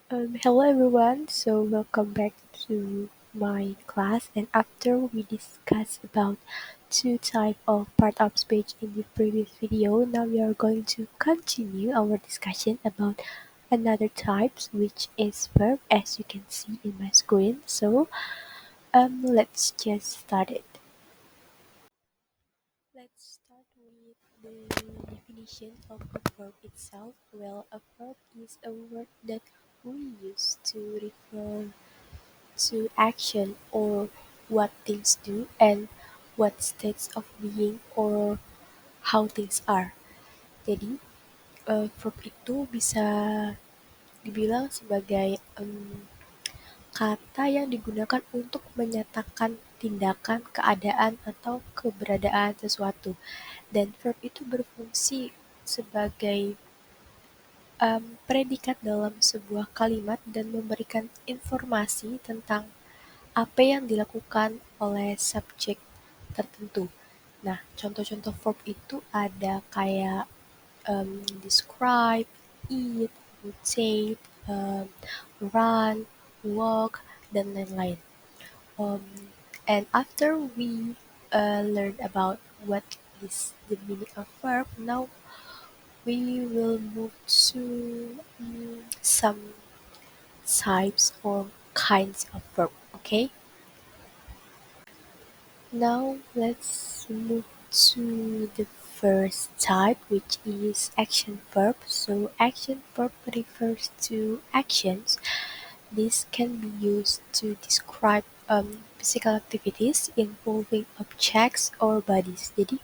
Hello everyone, so welcome back to my class. And after we discussed about two type of part of speech in the previous video, now we are going to continue our discussion about another types, which is verb, as you can see in my screen. So let's just start it. Let's start with the definition of a verb itself. Well, a verb is a word that we use to refer to action or what things do and what states of being or how things are. Jadi, verb itu bisa dibilang sebagai kata yang digunakan untuk menyatakan tindakan, keadaan, atau keberadaan sesuatu. Dan verb itu berfungsi sebagai predikat dalam sebuah kalimat dan memberikan informasi tentang apa yang dilakukan oleh subjek tertentu. Nah, contoh-contoh verb itu ada kayak describe, eat, rotate, run, walk, dan lain-lain. Um, and after we learn about what is the meaning of verb, now we will move to some types or kinds of verb. Okay. Now let's move to the first type, which is action verb. So action verb refers to actions. This can be used to describe physical activities involving objects or bodies. Jadi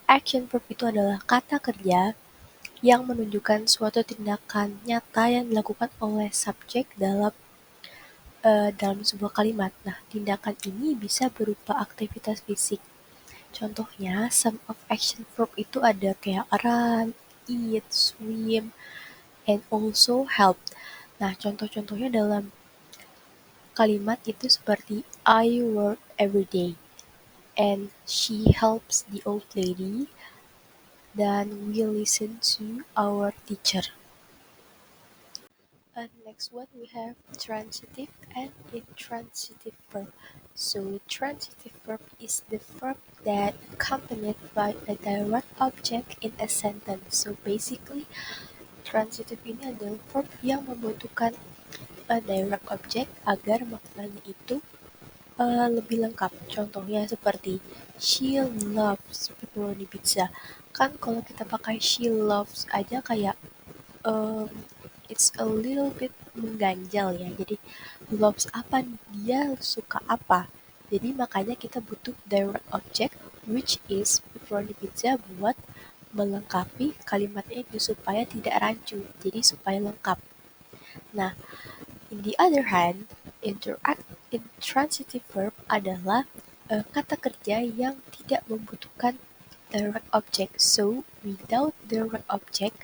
action verb itu adalah kata kerja yang menunjukkan suatu tindakan nyata yang dilakukan oleh subjek dalam sebuah kalimat. Nah, tindakan ini bisa berupa aktivitas fisik. Contohnya, some of action verb itu ada kayak run, eat, swim, and also help. Nah, contoh-contohnya dalam kalimat itu seperti I work every day, and she helps the old lady, dan we listen to our teacher. And next one we have transitive and intransitive verb. So transitive verb is the verb that accompanied by a direct object in a sentence. So basically transitive ini adalah verb yang membutuhkan a direct object agar maknanya itu lebih lengkap. Contohnya seperti she loves pepperoni pizza. Kan kalau kita pakai she loves aja kayak um, it's a little bit mengganjal ya. Jadi loves apa, dia suka apa. Jadi makanya kita butuh direct object which is pepperoni pizza buat melengkapi kalimatnya itu supaya tidak rancu. Jadi supaya lengkap. Nah, in the other hand, intransitive verb adalah kata kerja yang tidak membutuhkan direct object. So, without direct object,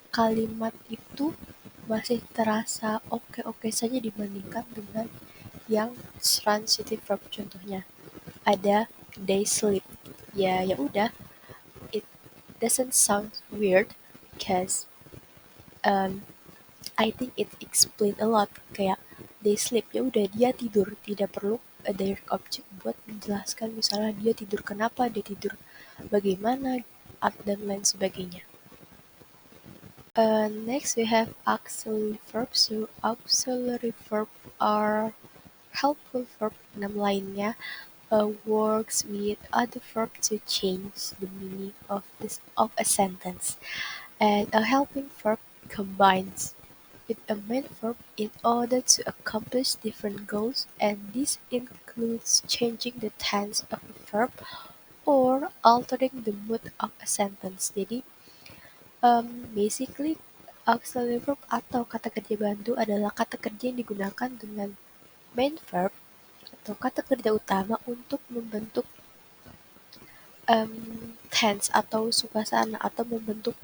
kalimat itu masih terasa oke-oke saja dibandingkan dengan yang transitive verb. Contohnya ada they sleep. Ya udah, it doesn't sound weird because um, I think it explain a lot. Kayak they sleep, ya udah dia tidur, tidak perlu a direct object buat menjelaskan misalnya dia tidur kenapa, dia tidur bagaimana, dan lain sebagainya. Next we have auxiliary verbs. So auxiliary verb are helpful verb, enam lainnya works with other verb to change the meaning of a sentence. And a helping verb combines with a main verb in order to accomplish different goals, and this includes changing the tense of a verb or altering the mood of a sentence. Jadi, basically auxiliary verb atau kata kerja bantu adalah kata kerja yang digunakan dengan main verb atau kata kerja utama untuk membentuk tense atau suasana atau membentuk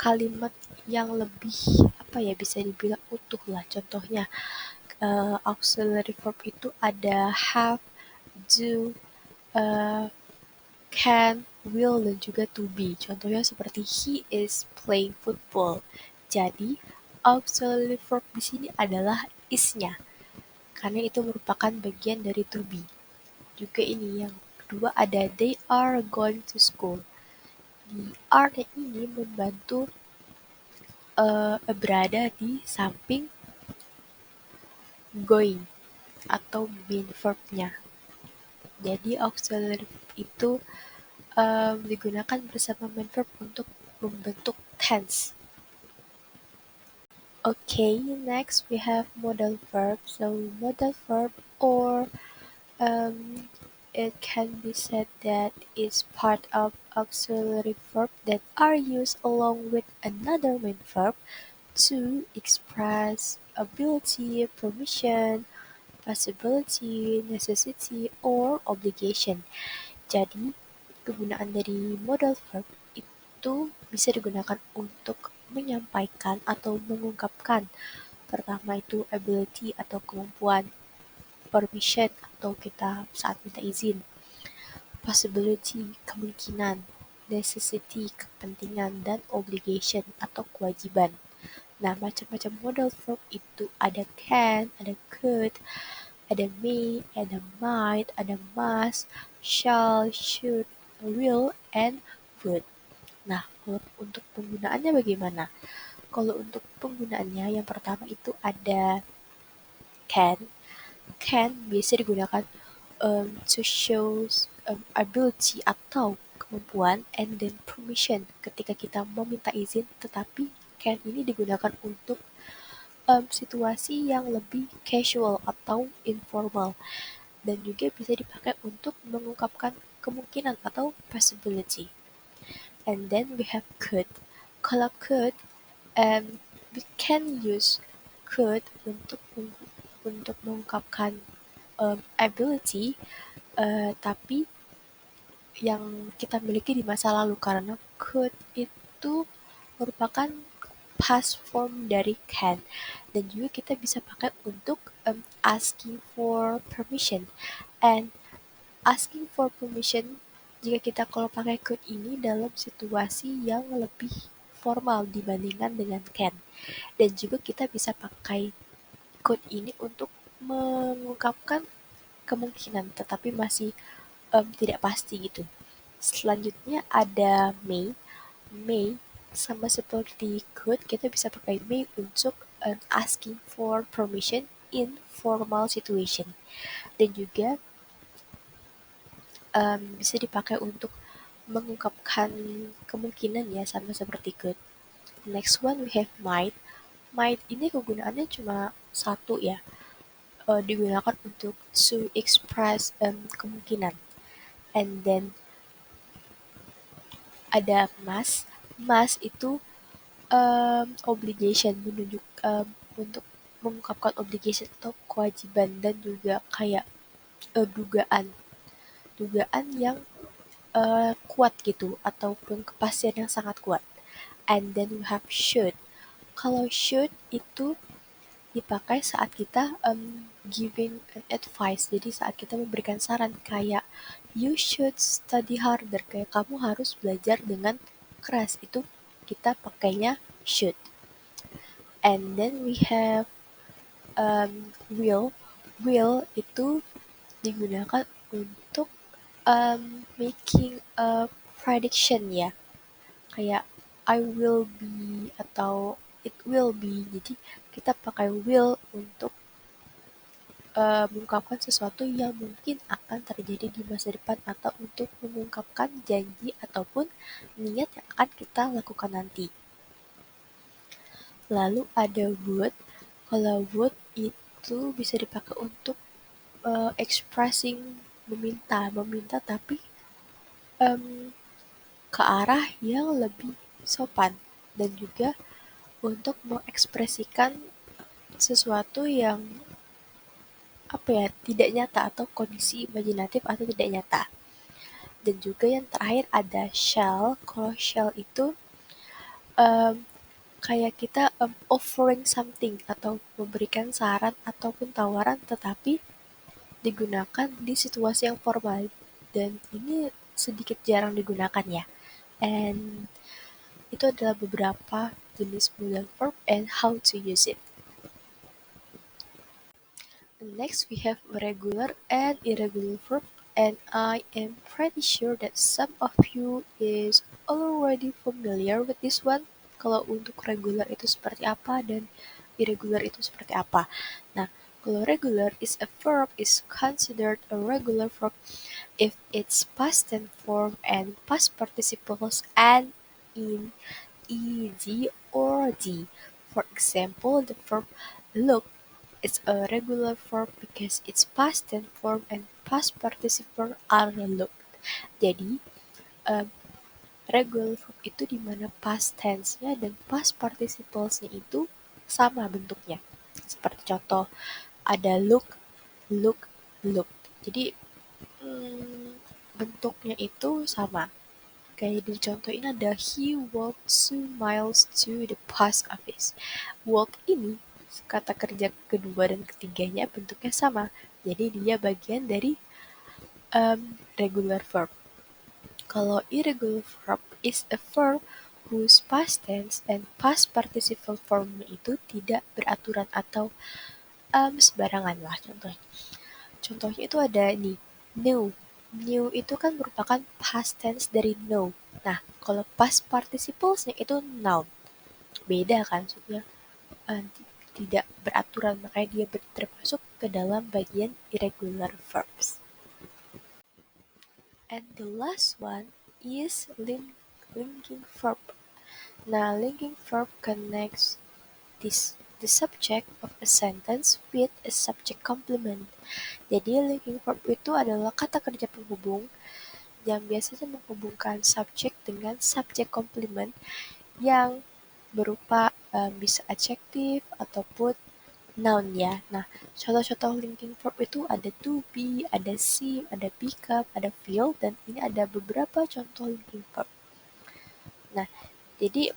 kalimat yang lebih apa ya, bisa dibilang utuh lah. Contohnya auxiliary verb itu ada have, do, uh, can, will, dan juga to be. Contohnya seperti he is playing football. Jadi auxiliary verb di sini adalah is-nya, karena itu merupakan bagian dari to be. Juga ini yang kedua ada they are going to school. Di are ini membantu berada di samping going atau being verb-nya. Jadi auxiliary verb itu digunakan bersama main verb untuk membentuk tense. Okay, next we have modal verb. So modal verb, or it can be said that it's part of auxiliary verb that are used along with another main verb to express ability, permission, possibility, necessity, or obligation. Jadi, kegunaan dari modal verb itu bisa digunakan untuk menyampaikan atau mengungkapkan. Pertama itu ability atau kemampuan, permission atau kita saat minta izin, possibility kemungkinan, necessity kepentingan, dan obligation atau kewajiban. Nah, macam-macam modal verb itu ada can, ada could, ada may, ada might, ada must, shall, should, will, and would. Nah, kalau untuk penggunaannya bagaimana? Kalau untuk penggunaannya yang pertama itu ada can. Can biasa digunakan to show ability atau kemampuan, and then permission ketika kita meminta izin, tetapi can ini digunakan untuk situasi yang lebih casual atau informal, dan juga bisa dipakai untuk mengungkapkan kemungkinan atau possibility. And then we have could. Kalau could, we can use could untuk mengungkapkan ability, tapi yang kita miliki di masa lalu, karena could itu merupakan past form dari can, dan juga kita bisa pakai untuk asking for permission. And asking for permission, jika kita kalau pakai could ini dalam situasi yang lebih formal dibandingkan dengan can, dan juga kita bisa pakai could ini untuk mengungkapkan kemungkinan tetapi masih tidak pasti gitu. Selanjutnya ada may. May sama seperti could, kita bisa pakai may untuk asking for permission in formal situation, dan juga bisa dipakai untuk mengungkapkan kemungkinan ya, sama seperti could. Next one we have might. Might ini kegunaannya cuma satu ya, digunakan untuk to express kemungkinan. And then ada must. Must itu obligation, menunjuk untuk mengungkapkan obligation atau kewajiban, dan juga kayak dugaan yang kuat gitu, ataupun kepastian yang sangat kuat. And then we have should. Kalau should itu dipakai saat kita giving an advice, jadi saat kita memberikan saran kayak you should study harder, kayak kamu harus belajar dengan keras, itu kita pakainya should. And then we have will. Will itu digunakan untuk making a prediction ya, kayak I will be atau it will be. Jadi kita pakai will untuk mengungkapkan sesuatu yang mungkin akan terjadi di masa depan, atau untuk mengungkapkan janji ataupun niat yang akan kita lakukan nanti. Lalu ada would. Kalau would itu bisa dipakai untuk expressing, meminta tapi ke arah yang lebih sopan, dan juga untuk mengekspresikan sesuatu yang tidak nyata, atau kondisi imajinatif atau tidak nyata. Dan juga yang terakhir ada shall. Kalau shall itu kayak kita offering something atau memberikan saran ataupun tawaran, tetapi digunakan di situasi yang formal, dan ini sedikit jarang digunakan ya. And Itu adalah beberapa jenis modal verb and how to use it. Next, we have regular and irregular verb, and I am pretty sure that some of you is already familiar with this one. Kalau untuk regular itu seperti apa dan irregular itu seperti apa. Nah, kalau regular is a verb is considered a regular verb if its past tense form and past participles end in ed or d. For example, the verb look is a regular verb because its past tense form and past participle are looked. Jadi, um, regular verb itu di mana past tense-nya dan past participles-nya itu sama bentuknya. Seperti contoh, ada look, look, looked. Jadi, bentuknya itu sama. Kayak di contoh ini ada he walked 2 miles to the post office. Walk ini kata kerja kedua dan ketiganya bentuknya sama. Jadi dia bagian dari regular verb. Kalau irregular verb is a verb whose past tense and past participle form itu tidak beraturan atau sembarangan lah contohnya. Contohnya itu ada nih, knew. Knew itu kan merupakan past tense dari know. Nah, kalau past participles-nya itu noun. Beda kan maksudnya, tidak beraturan, makanya dia termasuk ke dalam bagian irregular verbs. And the last one is linking verb. Nah, linking verb connects the subject of a sentence with a subject complement. Jadi linking verb itu adalah kata kerja penghubung yang biasanya menghubungkan subjek dengan subjek komplement yang berupa bisa adjektif ataupun noun ya. Nah, contoh-contoh linking verb itu ada to be, ada seem, ada become, ada feel, dan ini ada beberapa contoh linking verb. Nah, jadi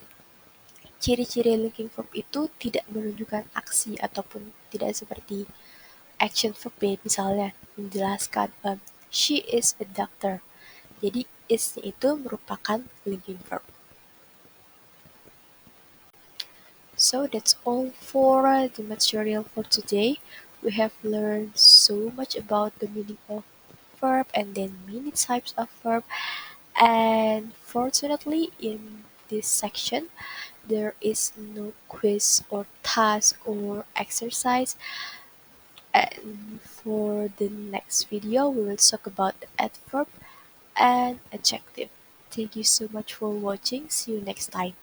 ciri-ciri linking verb itu tidak menunjukkan aksi ataupun tidak seperti action verb ya, misalnya menjelaskan she is a doctor. Jadi is-nya itu merupakan linking verb. So that's all for the material for today. We have learned so much about the meaning of verb and then many types of verb. And fortunately, in this section, there is no quiz or task or exercise. And for the next video, we will talk about the adverb and adjective. Thank you so much for watching. See you next time.